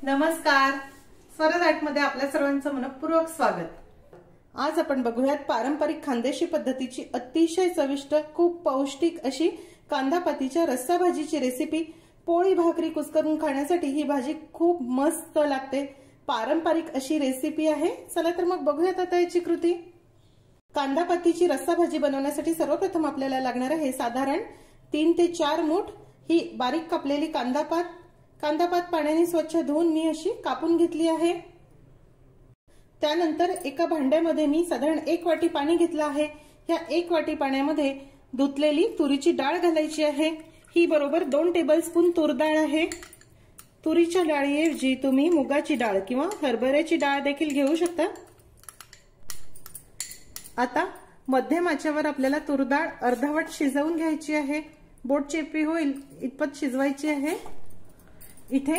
नमस्कार, स्वराज आर्टमध्ये आपल्या सर्वांचं मनपूर्वक स्वागत। आज आपण बघूयात पारंपरिक खानदेशी पद्धतीची अतिशय चविष्ट खूप पौष्टिक अशी कांदापातीच्या रस्सा भाजीची रेसिपी। पोळी भाकरी कुस्करून खाण्यासाठी ही भाजी खूप मस्त लागते। पारंपरिक अशी रेसिपी आहे। चला तर मग बघूयात आता याची कृती। कांदापातीची रस्सा भाजी बनवण्यासाठी सर्वप्रथम आपल्याला लागणार आहे साधारण 3 ते 4 मूठ ही बारीक कापलेली कांदापात पाण्याने स्वच्छ धुवून मी अशी कापून घेतली आहे। त्यानंतर एका भांड्यामध्ये मी साधारण 1 वाटी पाणी घेतलं आहे। या 1 वाटी पाण्यामध्ये धुतलेली तुरीची डाळ घालायची आहे। ही बरोबर 2 टेबलस्पून तूर डाळ आहे। तुरीच्या डाळीऐवजी तुम्ही मुगाची डाळ किंवा हरभऱ्याची डाळ देखील घेऊ शकता। आता मध्यम आचेवर आपल्याला तूर डाळ अर्धवट शिजवून घ्यायची आहे। बोट चेपी होईल इतपत शिजवायची आहे। इथे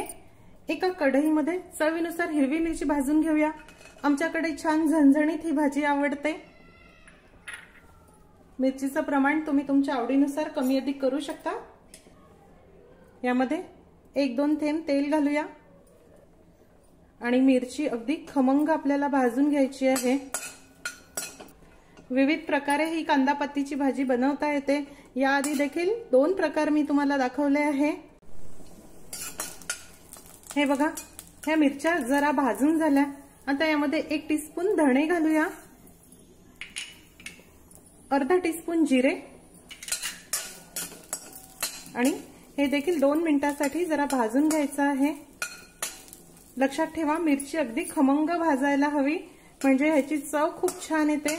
एका कढईमध्ये चवीनुसार हिरवी मिरची भाजून घेऊया। आमच्याकडे छान झणझणीत ही भाजी आवडते। मिरचीचं प्रमाण तुम्ही तुमच्या आवडीनुसार कमी अधिक करू शकता। यामध्ये 1-2 थेंब तेल घालूया आणि मिरची अगदी खमंग आपल्याला भाजून घ्यायची आहे। विविध प्रकारे ही कांदापातीची भाजी बनवता येते। याआधी देखील 2 प्रकार मी तुम्हाला दाखवले आहे। हे बघा, ह्या मिरच्या जरा भाजून झाल्या। आता यामध्ये 1 टीस्पून धणे घालूया, अर्धा टीस्पून जिरे आणि हे देखील 2 मिनिटांसाठी जरा भाजून घ्यायचं आहे। लक्षात ठेवा, मिरची अगदी खमंग भाजायला हवी, म्हणजे ह्याची चव खूप छान येते।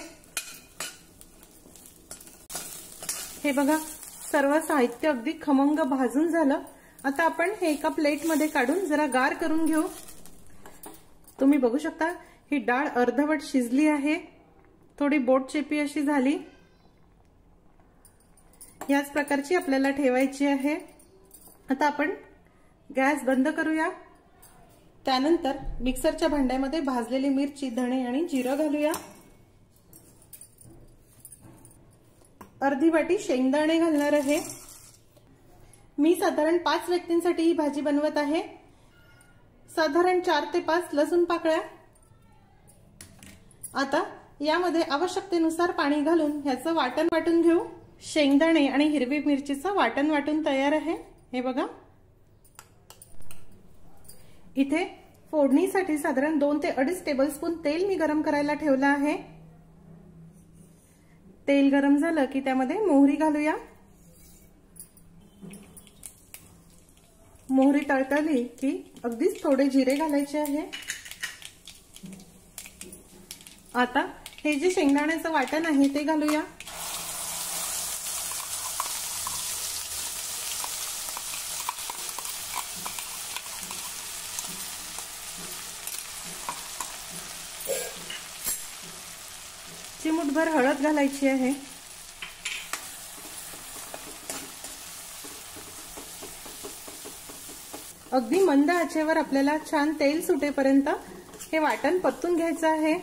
हे बघा, सर्व साहित्य अगदी खमंग भाजून झालं। आता आपण हे एका प्लेटमध्ये काढून जरा गार करून घेऊ। तुम्ही बघू शकता ही डाळ अर्धवट शिजली आहे, थोडी बोट चेपी अशी झाली। याच प्रकारची आपल्याला ठेवायची आहे। आता आपण गॅस बंद करूया। त्यानंतर मिक्सरच्या भांड्यामध्ये भाजलेली मिरची, धणे आणि जिरं घालूया। अर्धी वाटी शेंगदाणे घालणार आहे। मी साधारण 5 व्यक्तींसाठी ही भाजी बनवत आहे। साधारण 4 ते 5 लसूण पाकळ्या। आता यामध्ये आवश्यकतेनुसार पाणी घालून ह्याचं वाटण वाटून घेऊ। शेंगदाणे आणि हिरवी मिरचीचं वाटण वाटून तयार आहे। हे बघा, इथे फोडणीसाठी साधारण 2 ते 2.5 टेबलस्पून तेल मी गरम करायला ठेवलं आहे। तेल गरम झालं की त्यामध्ये मोहरी घालूया। मोहरी तळतळली की अगदीच थोडे जिरे घालायचे आहे। आता हे जे शेंगदाण्याचं वाटण आहे ते घालूया। चिमूटभर हळद घालायची आहे। अगदी मंद आचेवर आपल्याला छान तेल सुटेपर्यंत हे वाटण परतून घ्यायचं आहे।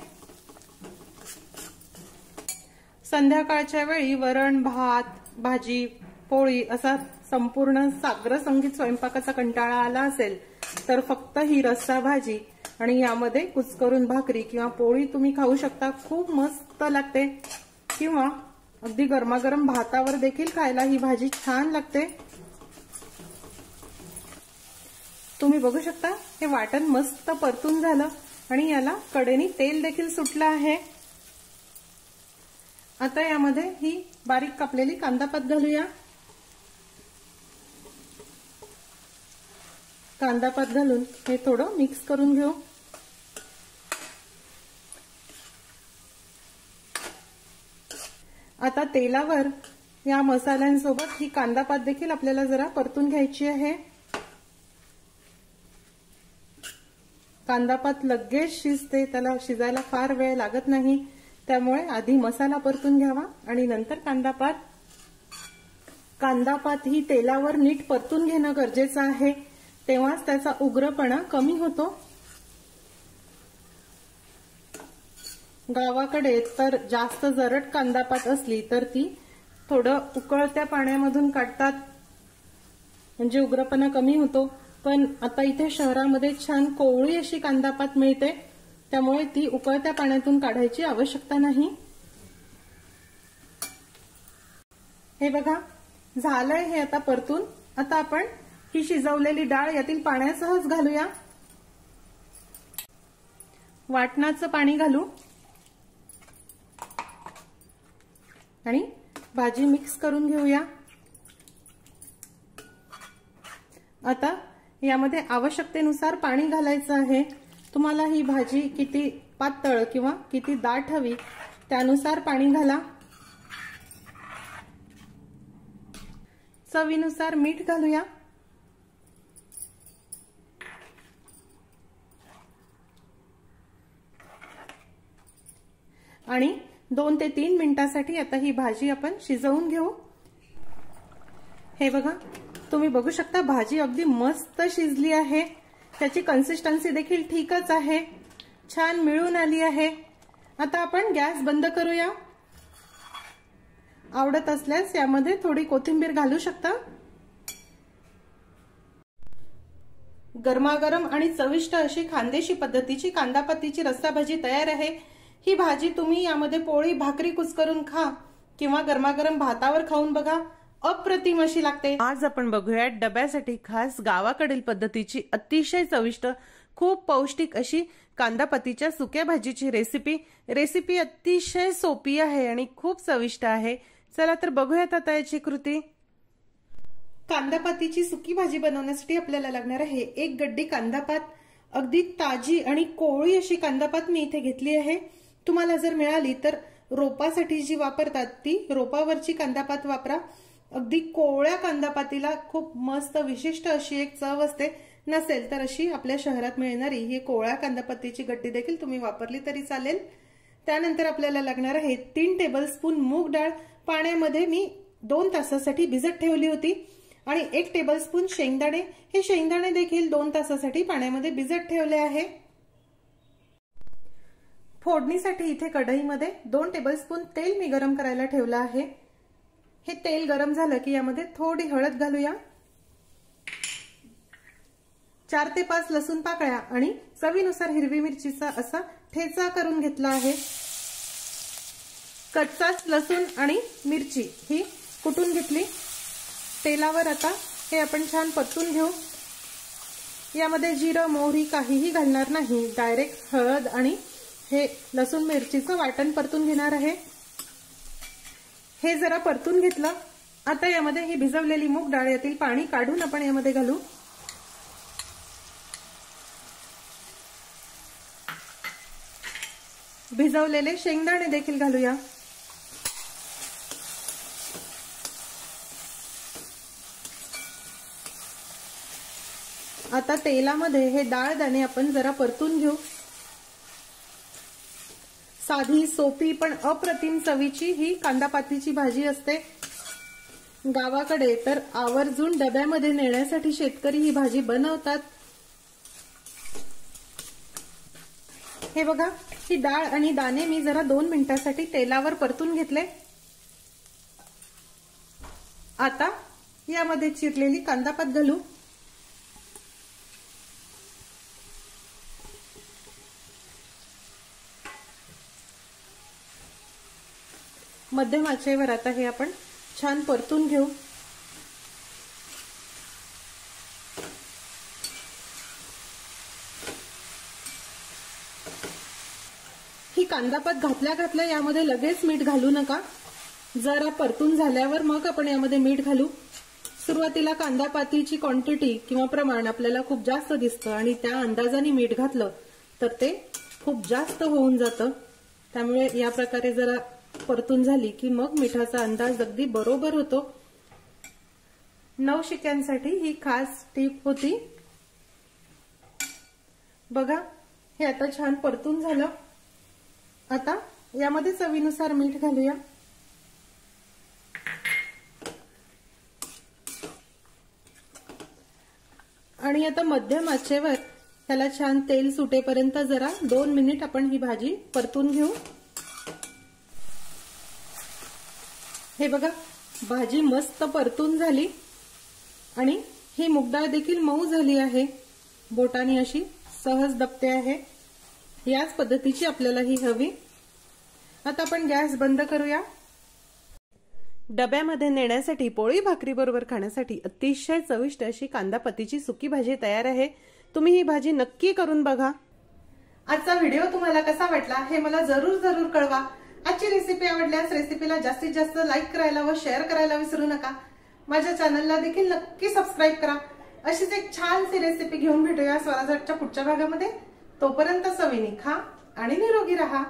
संध्याकाळच्या वेळी वरण, भात, भाजी, पोळी असा संपूर्ण साग्र संगीत स्वयंपाकाचा कंटाळा आला असेल तर फक्त ही रस्सा भाजी आणि यामध्ये कुस्करून भाकरी किंवा पोळी तुम्ही खाऊ शकता। खूप मस्त लागते, किंवा अगदी गरमागरम भातावर देखील खायला ही भाजी छान लागते। तुम्ही बघू शकता हे वाटण मस्त परतून झालं आणि याला कडेने तेल देखील सुटलं आहे। आता यामध्ये ही बारीक कापलेली कांदापात घालूया। कांदापात घालून हे थोडं मिक्स करून घेऊ। आता तेलावर या मसाल्यांसोबत ही कांदापात देखील आपल्याला जरा परतून घ्यायची आहे। कांदापात लगेच शिजते, त्याला शिजायला फार वेळ लागत नाही, त्यामुळे आधी मसाला परतून घ्यावा आणि नंतर कांदापात ही तेलावर नीट परतून घेणं गरजेचं आहे, तेव्हाच त्याचा उग्रपणा कमी होतो। गावाकडे तर जास्त जरट कांदापात असली तर ती थोडं उकळत्या पाण्यामधून काढतात, म्हणजे उग्रपणा कमी होतो। पण आता इथे शहरामध्ये छान कोवळी अशी कांदापात मिळते, त्यामुळे ती उकळत्या पाण्यातून काढायची आवश्यकता नाही। हे बघा झालंय हे आता परतून। आता आपण ही शिजवलेली डाळ यातील पाण्यासहच घालूया। वाटणाचं पाणी घालू आणि भाजी मिक्स करून घेऊया। आता यामध्ये आवश्यकतेनुसार पाणी घालायचं आहे। तुम्हाला ही भाजी किती पातळ किंवा किती दाट हवी त्यानुसार पाणी घाला। चवीनुसार मीठ घालूया आणि 2 ते 3 मिनिटांसाठी आता ही भाजी आपण शिजवून घेऊ। हे बघा तुम्ही बघू शकता भाजी अगदी मस्त शिजली आहे। त्याची कन्सिस्टन्सी देखील ठीकच आहे, छान मिळून आली आहे। आता आपण गॅस बंद करूया। आवडत असल्यास यामध्ये थोडी कोथिंबीर घालू शकता। गरमागरम आणि चविष्ट अशी खानदेशी पद्धतीची कांदापातीची रस्सा भाजी तयार आहे। ही भाजी तुम्ही यामध्ये पोळी भाकरी कुस्करून खा किंवा गरमागरम भातावर खाऊन बघा, अप्रतिम अशी लागते। आज आपण बघूया डब्यासाठी खास गावाकडील पद्धतीची अतिशय चविष्ट खूप पौष्टिक अशी कांदापातीच्या सुक्या भाजीची रेसिपी अतिशय सोपी आहे आणि खूप चविष्ट आहे। चला तर बघूयात आता याची कृती। कांदापातीची सुकी भाजी बनवण्यासाठी आपल्याला लागणार आहे 1 गड्डी कांदापात। अगदी ताजी आणि कोवळी अशी कांदापात मी इथे घेतली आहे। तुम्हाला जर मिळाली तर रोपासाठी जी वापरतात ती रोपावरची कांदापात वापरा। अगदी कोवळ्या कांदापातीला खूप मस्त विशिष्ट अशी एक चव असते। नसेल तर अशी आपल्या शहरात मिळणारी ही कोवळ्या कांदापातीची गड्डी देखील तुम्ही वापरली तरी चालेल। त्यानंतर आपल्याला लागणार आहे 3 टेबलस्पून मूग डाळ। पाण्यामध्ये मी 2 तासासाठी भिजत ठेवली होती आणि 1 टेबलस्पून शेंगदाणे। हे शेंगदाणे देखील 2 तासासाठी पाण्यामध्ये भिजत ठेवले आहे। फोडणीसाठी इथे कढईमध्ये 2 टेबलस्पून तेल मी गरम करायला ठेवलं आहे। हे तेल गरम झालं की यामध्ये थोडी हळद घालूया, 4 ते 5 लसूण पाकळ्या आणि चवीनुसार हिरवी मिरचीचा असा ठेचा करून घेतला आहे। कच्चाच लसूण आणि मिरची ही कुटून घेतली। तेलावर आता हे आपण छान परतून घेऊ। यामध्ये जिरं मोहरी काहीही घालणार नाही, डायरेक्ट हळद आणि हे लसूण मिरचीचं वाटण परतून घेणार आहे। हे जरा परतून घेतलं। आता यामध्ये ही भिजवलेली मूग डाळ यातील पाणी काढून आपण यामध्ये घालू। भिजवलेले शेंगदाणे देखील घालूया। आता तेलामध्ये हे डाळ दाणे आपण जरा परतून घेऊ। साधी सोपी पण अप्रतिम चवीची ही कांदापातीची भाजी असते। गावाकडे तर आवर्जून डब्यामध्ये नेण्यासाठी शेतकरी ही भाजी बनवतात। हे बघा ही डाळ आणि दाणे मी जरा 2 मिनिटांसाठी तेलावर परतून घेतले। आता यामध्ये चिरलेली कांदापात घालू। मध्यम आचेवर आता हे आपण छान परतून घेऊ। ही कांदापात घातल्या घातल्या यामध्ये लगेच मीठ घालू नका, जरा परतून झाल्यावर मग आपण यामध्ये मीठ घालू। सुरुवातीला कांदापातीची क्वांटिटी किंवा प्रमाण आपल्याला खूप जास्त दिसतं आणि त्या अंदाजाने मीठ घातलं तर ते खूप जास्त होऊन जातं। त्यामुळे या प्रकारे जरा परतून झाली की मग मिठाचा अंदाज अगदी बरोबर होतो। नवशिक्यांसाठी ही खास टीप होती। बघा हे आता छान परतून झालं। आता यामध्ये चवीनुसार मीठ घालूया। आणि आता मध्यम आचेवर त्याला छान तेल सुटेपर्यंत जरा 2 मिनिट आपण ही भाजी परतून घेऊ। हे बघा भाजी मस्त परतून झाली आणि ही मूग डाळ देखील मऊ झाली आहे, बोटाने अशी सहज दबते आहे। याच पद्धतीची आपल्याला ही हवी। आता आपण गॅस बंद करूया। डब्यामध्ये नेण्यासाठी पोळी भाकरी बरोबर खाण्यासाठी अतिशय चविष्ट अशी कांदापातीची सुकी भाजी तयार आहे। तुम्ही ही भाजी नक्की करून बघा। आजचा व्हिडिओ तुम्हाला कसा वाटला हे मला जरूर कळवा। आजची रेसिपी आवडल्यास रेसिपीला जास्तीत जास्त लाईक करायला व शेअर करायला विसरू नका। माझ्या चॅनलला देखील नक्की सबस्क्राईब करा। अशीच एक छानशी रेसिपी घेऊन भेटूया स्वराजच्या पुढच्या भागामध्ये। तोपर्यंत चवीने खा आणि निरोगी राहा।